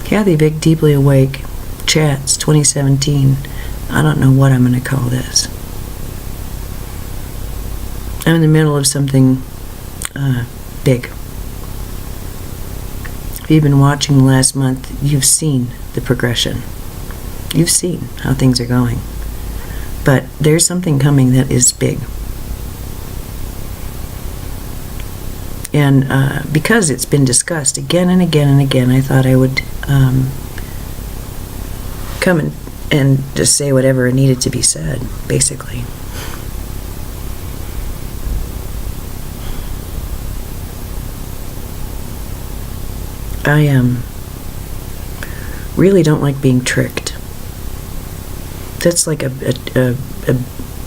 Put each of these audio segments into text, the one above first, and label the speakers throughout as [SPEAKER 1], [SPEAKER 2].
[SPEAKER 1] Kathy Vick, Deeply Awake, Chats, 2017. I don't know what I'm going to call this. I'm in the middle of something big. If you've been watching the last month, you've seen the progression. You've seen how things are going. But there's something coming that is big. And because it's been discussed again and again and again, I thought I would come and just say whatever needed to be said, basically. I really don't like being tricked. That's like a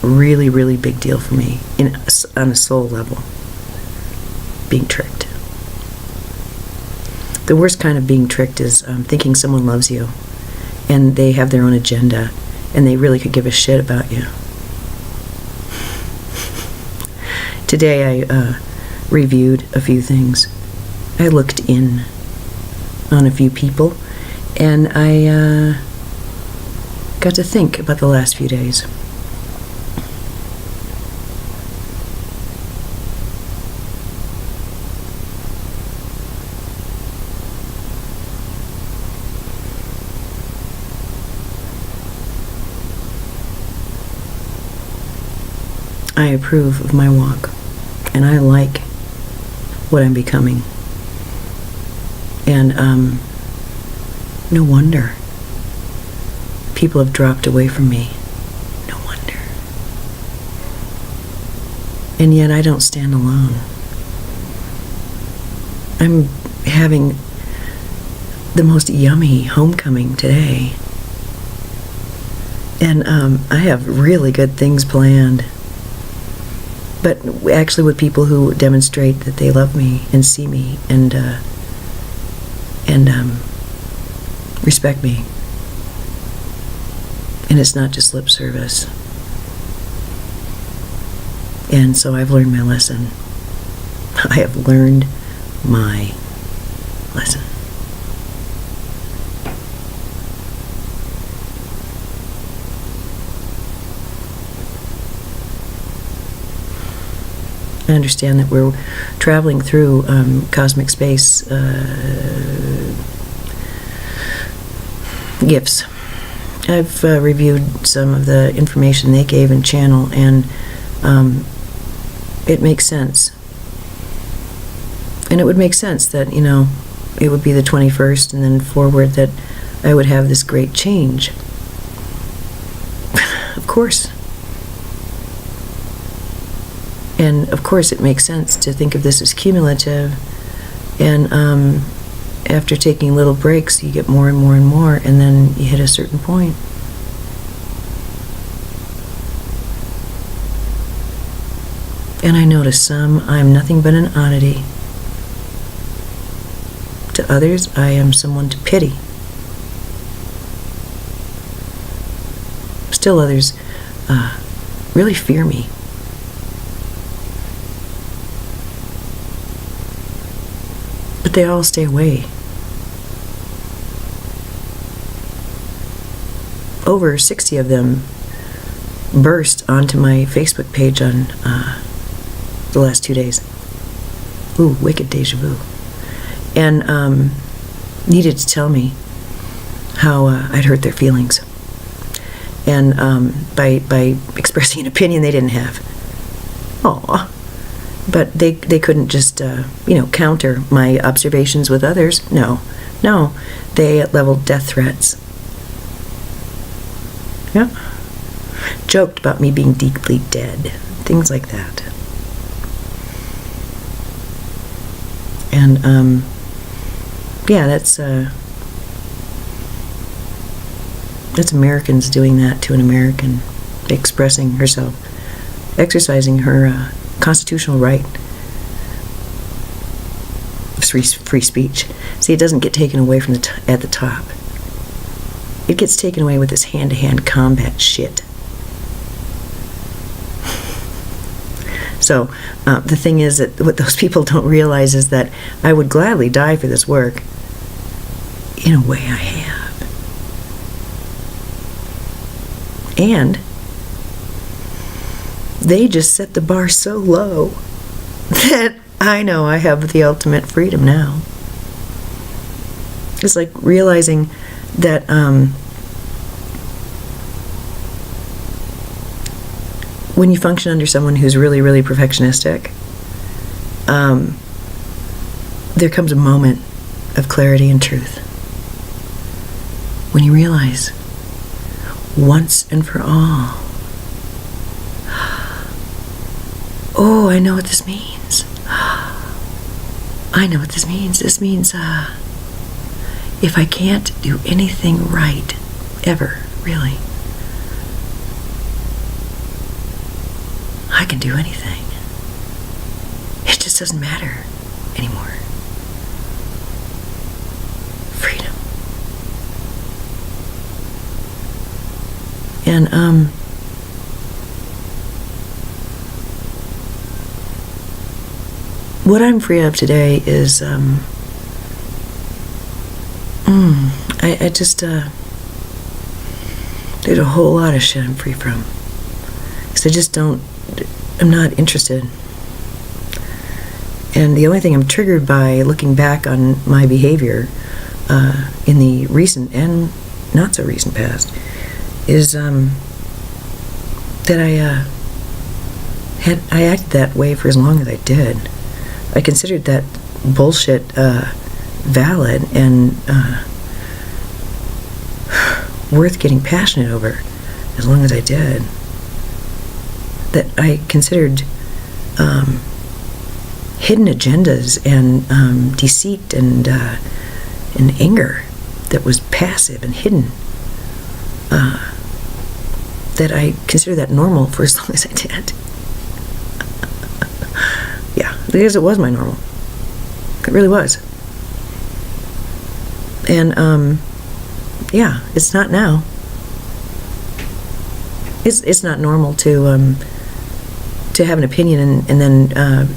[SPEAKER 1] really, really big deal for me on a soul level. Being tricked. The worst kind of being tricked is thinking someone loves you and they have their own agenda and they really could give a shit about you. Today I reviewed a few things. I looked in on a few people and I got to think about the last few days. I approve of my walk, and I like what I'm becoming. And no wonder people have dropped away from me. No wonder. And yet I don't stand alone. I'm having the most yummy homecoming today. And I have really good things planned. But actually with people who demonstrate that they love me and see me and respect me. And it's not just lip service. And so I've learned my lesson. I have learned my lesson. I understand that we're traveling through cosmic space gifts. I've reviewed some of the information they gave in Channel, and it makes sense. And it would make sense that, you know, it would be the 21st and then forward that I would have this great change. Of course. And of course it makes sense to think of this as cumulative, and after taking little breaks you get more and more and more, and then you hit a certain point. And I know to some I'm nothing but an oddity. To others I am someone to pity. Still others really fear me. But they all stay away. Over 60 of them burst onto my Facebook page on the last 2 days. Ooh, wicked deja vu. And needed to tell me how I'd hurt their feelings. And by expressing an opinion they didn't have. Aww. But they couldn't just, counter my observations with others. No, they leveled death threats. Yeah. Joked about me being deeply dead. Things like that. And, that's Americans doing that to an American, expressing herself, exercising her constitutional right of free speech. See, it doesn't get taken away from at the top. It gets taken away with this hand-to-hand combat shit. So the thing is that what those people don't realize is that I would gladly die for this work In a way, I have. And they just set the bar so low that I know I have the ultimate freedom now. It's like realizing that when you function under someone who's really, really perfectionistic, there comes a moment of clarity and truth. When you realize, once and for all, oh, I know what this means. I know what this means. This means, if I can't do anything right, ever, really, I can do anything. It just doesn't matter anymore. Freedom. And, what I'm free of today is, I just, there's a whole lot of shit I'm free from. Because I'm not interested. And the only thing I'm triggered by looking back on my behavior in the recent and not so recent past is that I acted that way for as long as I did. I considered that bullshit valid and worth getting passionate over as long as I did. That I considered hidden agendas and deceit and anger that was passive and hidden. That I considered that normal for as long as I did. Yeah, because it was my normal. It really was. And yeah, it's not now. It's not normal to have an opinion and then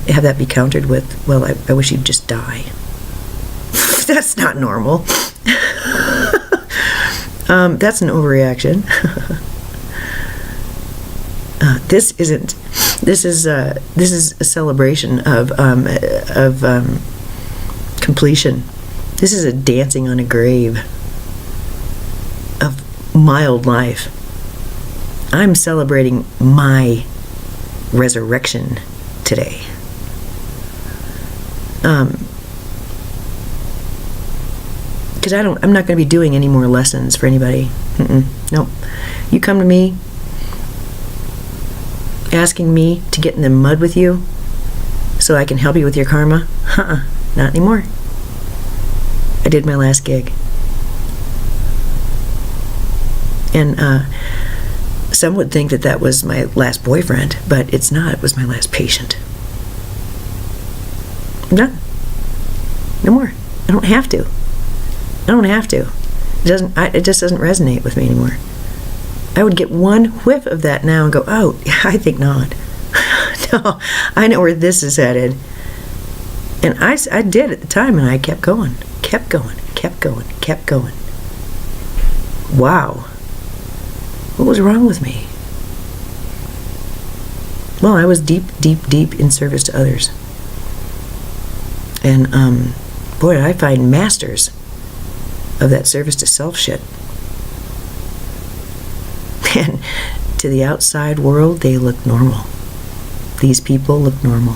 [SPEAKER 1] have that be countered with, well, I wish you'd just die. That's not normal. That's an overreaction. This isn't. This is a celebration of completion. This is a dancing on a grave of mild life. I'm celebrating my resurrection today. Because I'm not going to be doing any more lessons for anybody. Nope. You come to me asking me to get in the mud with you so I can help you with your karma? Not anymore. I did my last gig. And some would think that was my last boyfriend, but it's not. It was my last patient. I'm done. No more. I don't have to. I don't have to. It just doesn't resonate with me anymore. I would get one whiff of that now and go, oh, I think not. No, I know where this is headed. And I did at the time, and I kept going. Kept going. Wow. What was wrong with me? Well, I was deep in service to others. And, boy, did I find masters of that service to self shit. And to the outside world, they look normal. These people look normal.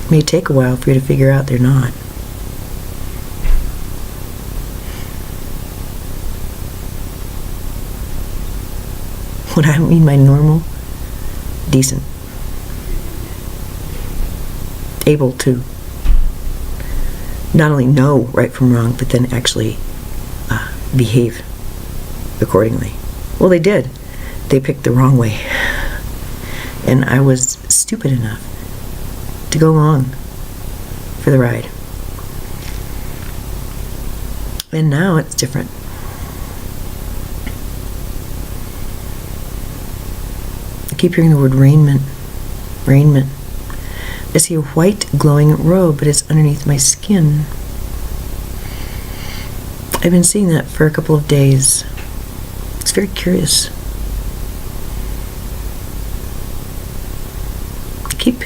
[SPEAKER 1] It may take a while for you to figure out they're not. What I mean by normal, decent. Able to not only know right from wrong, but then actually behave accordingly. Well, they did. They picked the wrong way. And I was stupid enough to go along for the ride. And now it's different. I keep hearing the word raiment. I see a white glowing robe, but it's underneath my skin. I've been seeing that for a couple of days. It's very curious. I keep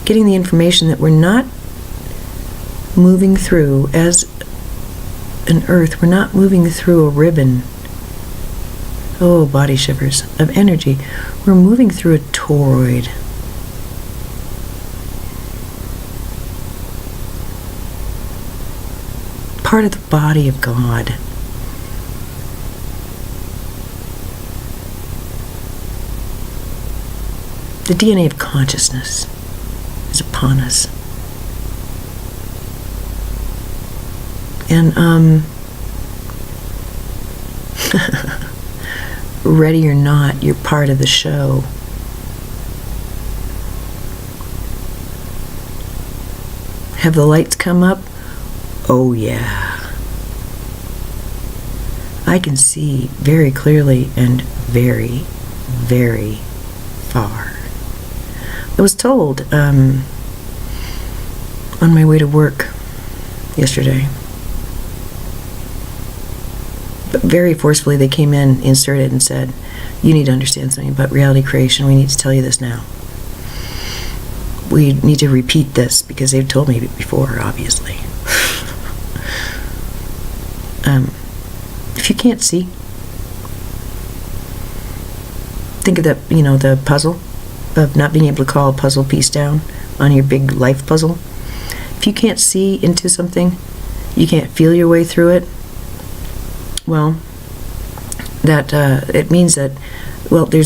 [SPEAKER 1] getting the information that we're not moving through, as an earth, we're not moving through a ribbon, oh, body shivers, of energy. We're moving through a toroid. Part of the body of God. The DNA of consciousness is upon us. And, ready or not, you're part of the show. Have the lights come up? Oh, yeah. I can see very clearly and very, very far. I was told on my way to work yesterday, but very forcefully they came in, inserted, and said, you need to understand something about reality creation. We need to tell you this now. We need to repeat this because they've told me before, obviously. If you can't see, think of the puzzle of not being able to call a puzzle piece down on your big life puzzle. If you can't see into something, you can't feel your way through it, well, that it means that, well, they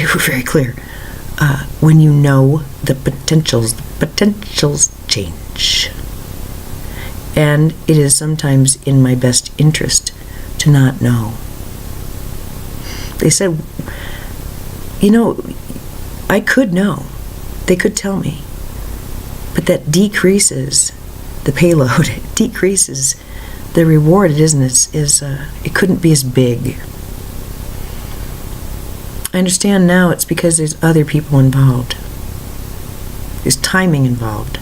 [SPEAKER 1] were very clear. When you know the potentials change. And it is sometimes in my best interest to not know. They said, I could know. They could tell me. But that decreases the payload. It decreases the reward. It isn't. It couldn't be as big. I understand now it's because there's other people involved. There's timing involved.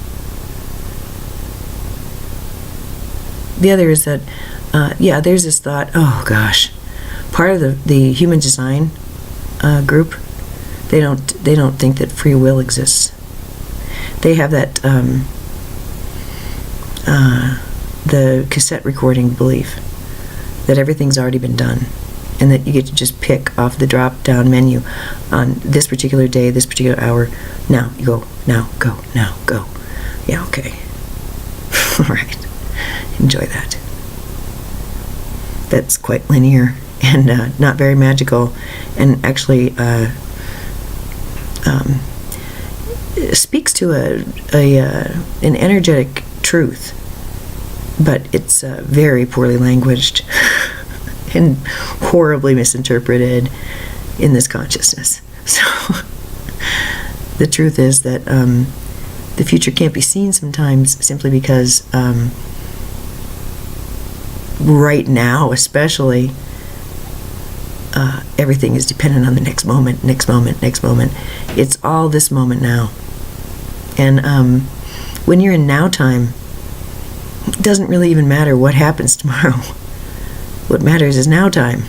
[SPEAKER 1] The other is that, there's this thought, oh gosh, part of the human design group, they don't think that free will exists. They have that the cassette recording belief that everything's already been done, and that you get to just pick off the drop-down menu on this particular day, this particular hour. Now, you go, now, go, now, go. Yeah, okay. All right. Enjoy that. That's quite linear and not very magical, and actually speaks to an energetic truth, but it's very poorly languaged and horribly misinterpreted in this consciousness. So the truth is that the future can't be seen sometimes simply because right now especially everything is dependent on the next moment. It's all this moment now. And when you're in now time, it doesn't really even matter what happens tomorrow. What matters is now time.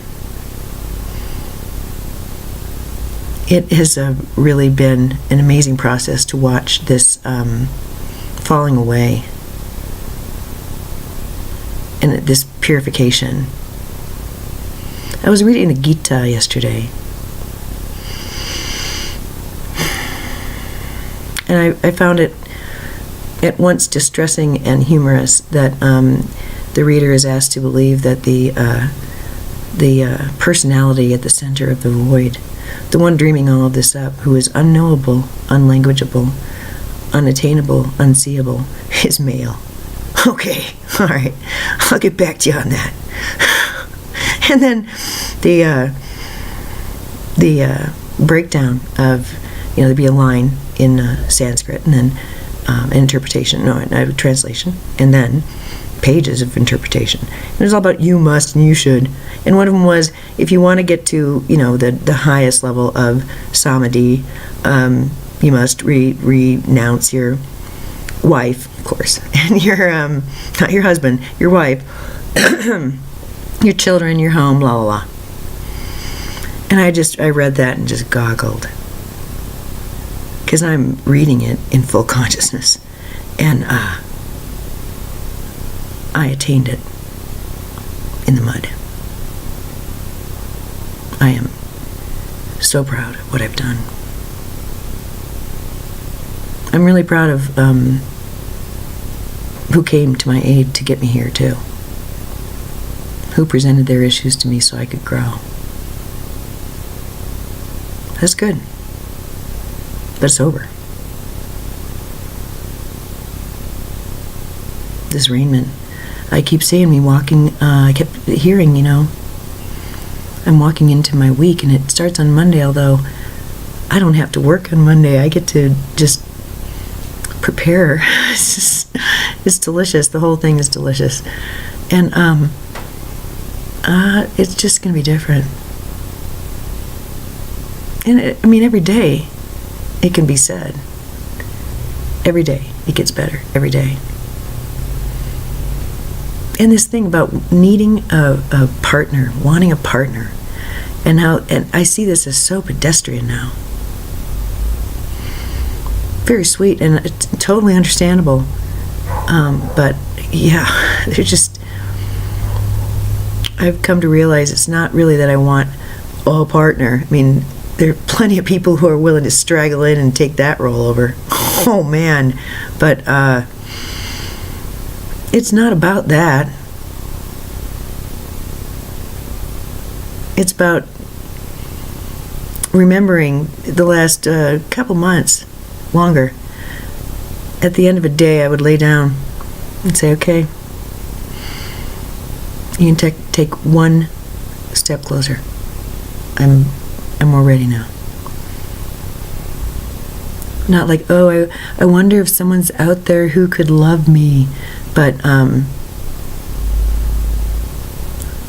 [SPEAKER 1] It has really been an amazing process to watch this falling away and this purification. I was reading the Gita yesterday, and I found it at once distressing and humorous that the reader is asked to believe that the personality at the center of the void, the one dreaming all of this up, who is unknowable, unlanguageable, unattainable, unseeable, is male. Okay, all right, I'll get back to you on that. And then the breakdown of, there'd be a line in Sanskrit, and then an interpretation, a translation, and then pages of interpretation. And it was all about you must and you should. And one of them was, if you want to get to, the highest level of samadhi, you must renounce your wife, of course, and your, not your husband, your wife, your children, your home, blah, blah, blah. And I read that and just goggled. Because I'm reading it in full consciousness. And I attained it in the mud. I am so proud of what I've done. I'm really proud of who came to my aid to get me here, too. Who presented their issues to me so I could grow. That's good. But it's over. This arraignment, I keep seeing me walking, I kept hearing, I'm walking into my week, and it starts on Monday, although I don't have to work on Monday. I get to just prepare. It's delicious. The whole thing is delicious. And it's just going to be different. And every day it can be said. Every day it gets better. Every day. And this thing about needing a partner, wanting a partner, and I see this as so pedestrian now. Very sweet and it's totally understandable. But yeah, I've come to realize it's not really that I want a partner. There are plenty of people who are willing to straggle in and take that role over. Oh man. But it's not about that. It's about remembering the last couple months, longer. At the end of a day, I would lay down and say, okay, you can take one step closer. I'm more ready now. Not like, oh, I wonder if someone's out there who could love me, but I'm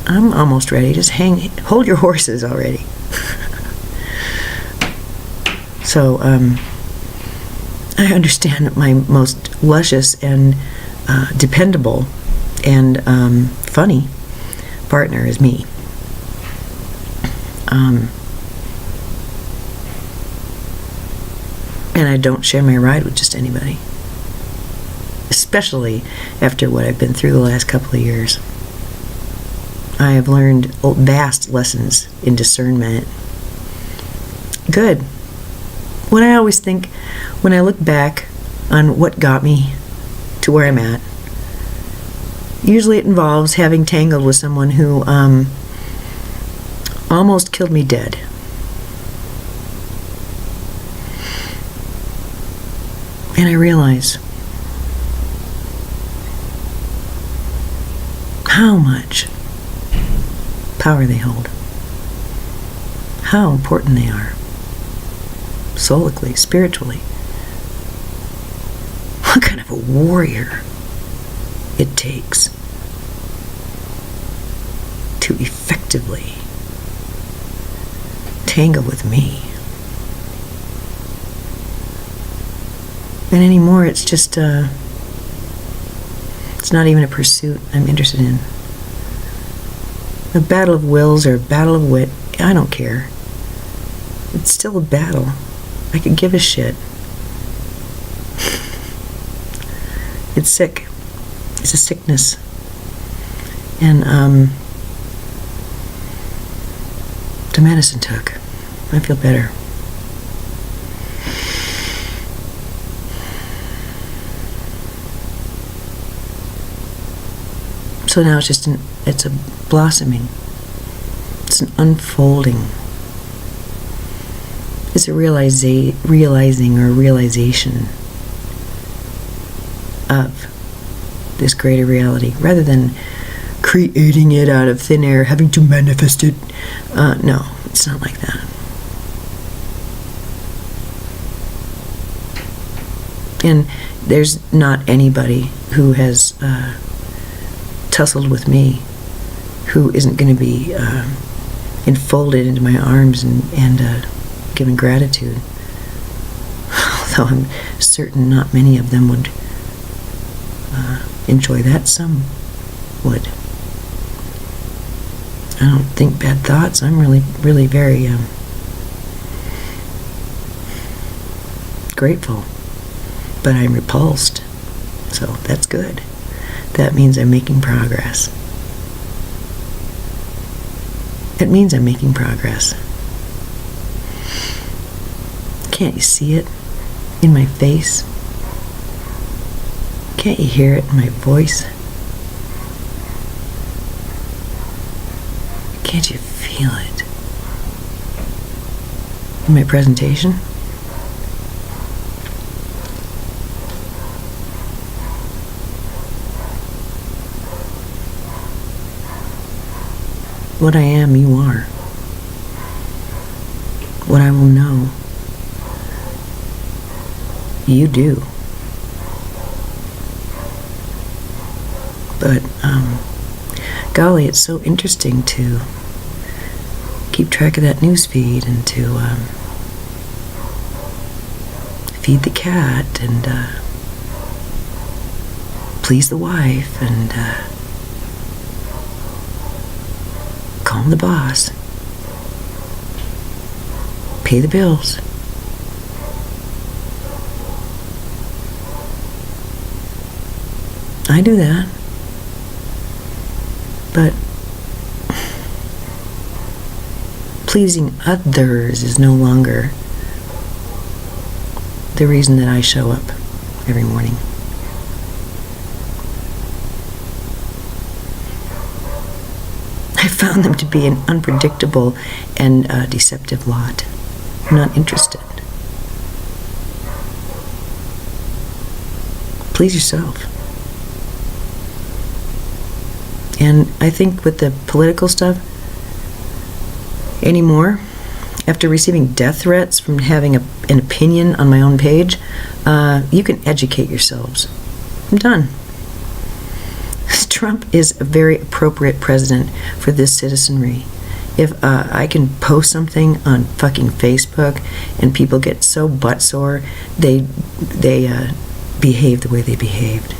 [SPEAKER 1] almost ready. Just hold your horses already. So, I understand my most luscious and dependable and funny partner is me. And I don't share my ride with just anybody. Especially after what I've been through the last couple of years. I have learned vast lessons in discernment. Good. What I always think when I look back on what got me to where I'm at, usually it involves having tangled with someone who almost killed me dead. And I realize how much power they hold, how important they are, soulically, spiritually. What kind of a warrior it takes to effectively tangle with me. And anymore, it's just, it's not even a pursuit I'm interested in. A battle of wills or a battle of wit, I don't care. It's still a battle. I could give a shit. It's sick. It's a sickness. And, the medicine took. I feel better. So now it's a blossoming. It's an unfolding. It's a realizing or realization of this greater reality, rather than creating it out of thin air, having to manifest it. No, it's not like that. And there's not anybody who has tussled with me who isn't going to be enfolded into my arms and given gratitude. Although I'm certain not many of them would enjoy that. Some would. I don't think bad thoughts. I'm really, really very grateful, but I'm repulsed. So that's good. That means I'm making progress. It means I'm making progress. Can't you see it in my face? Can't you hear it in my voice? Can't you feel it in my presentation? What I am, you are. What I will know, you do. But, golly, it's so interesting to keep track of that news feed and to feed the cat and please the wife and calm the boss, pay the bills. I do that. But pleasing others is no longer the reason that I show up every morning. I found them to be an unpredictable and deceptive lot. I'm not interested. Please yourself. And I think with the political stuff anymore, after receiving death threats from having an opinion on my own page, you can educate yourselves. I'm done. Trump is a very appropriate president for this citizenry. If I can post something on fucking Facebook and people get so buttsore, they behave the way they behaved.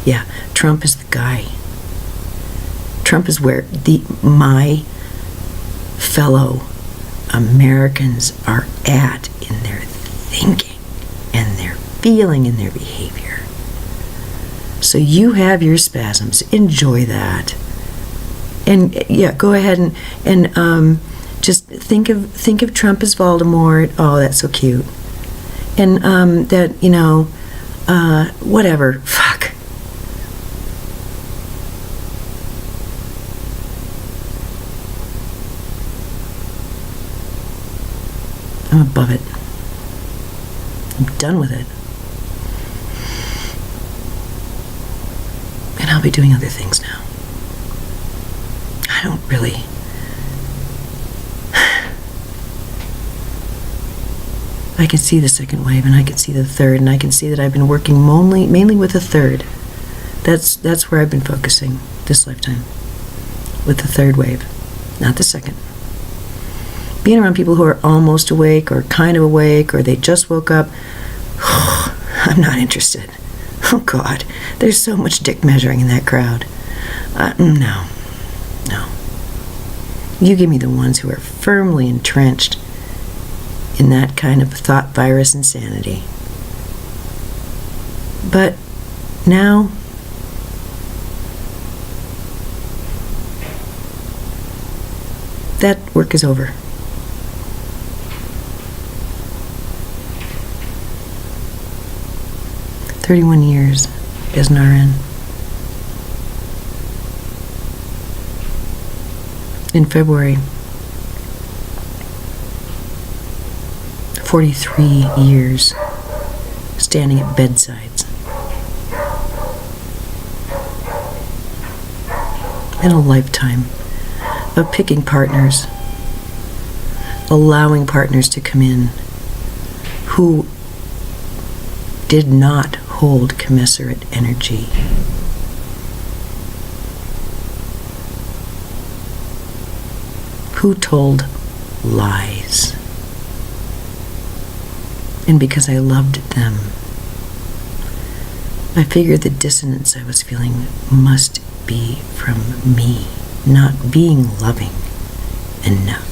[SPEAKER 1] Yeah, Trump is the guy. Trump is where my fellow Americans are at in their thinking and their feeling and their behavior. So you have your spasms. Enjoy that. And yeah, go ahead and just think of Trump as Voldemort. Oh, that's so cute. And that, you know, whatever. Fuck. I'm above it. I'm done with it. And I'll be doing other things now. I don't really... I can see the second wave, and I can see the third, and I can see that I've been working mainly with the third. That's where I've been focusing this lifetime. With the third wave, not the second. Being around people who are almost awake or kind of awake or they just woke up, I'm not interested. Oh God, there's so much dick measuring in that crowd. No. You give me the ones who are firmly entrenched in that kind of thought virus insanity. But now, that work is over. "31 years as an RN. In February, 43 years standing at bedsides. And a lifetime of picking partners, allowing partners to come in who did not hold commensurate energy. Who told lies. And because I loved them, I figured the dissonance I was feeling must be from me not being loving enough.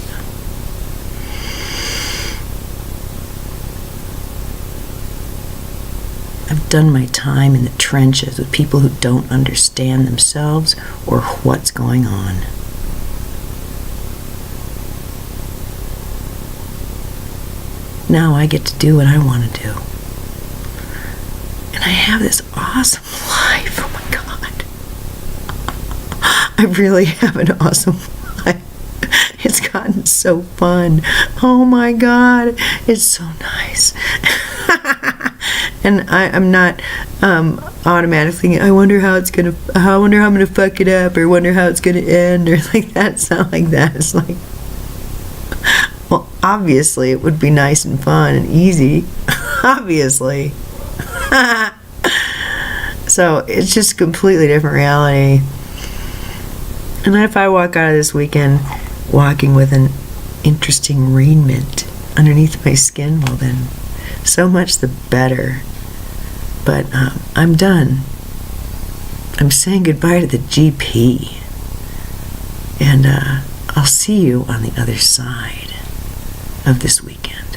[SPEAKER 1] I've done my time in the trenches with people who don't understand themselves or what's going on. Now I get to do what I want to do. And I have this awesome life. Oh my God. I really have an awesome life. It's gotten so fun. Oh my God. It's so nice. And I'm not automatically, I wonder how I'm gonna fuck it up, or wonder how it's gonna end, or like that. It's not like that. It's like, well, obviously it would be nice and fun and easy. Obviously. So it's just a completely different reality. And if I walk out of this weekend walking with an interesting raiment underneath my skin, well then, so much the better. But I'm done. I'm saying goodbye to the GP. And I'll see you on the other side of this weekend.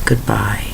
[SPEAKER 1] Goodbye.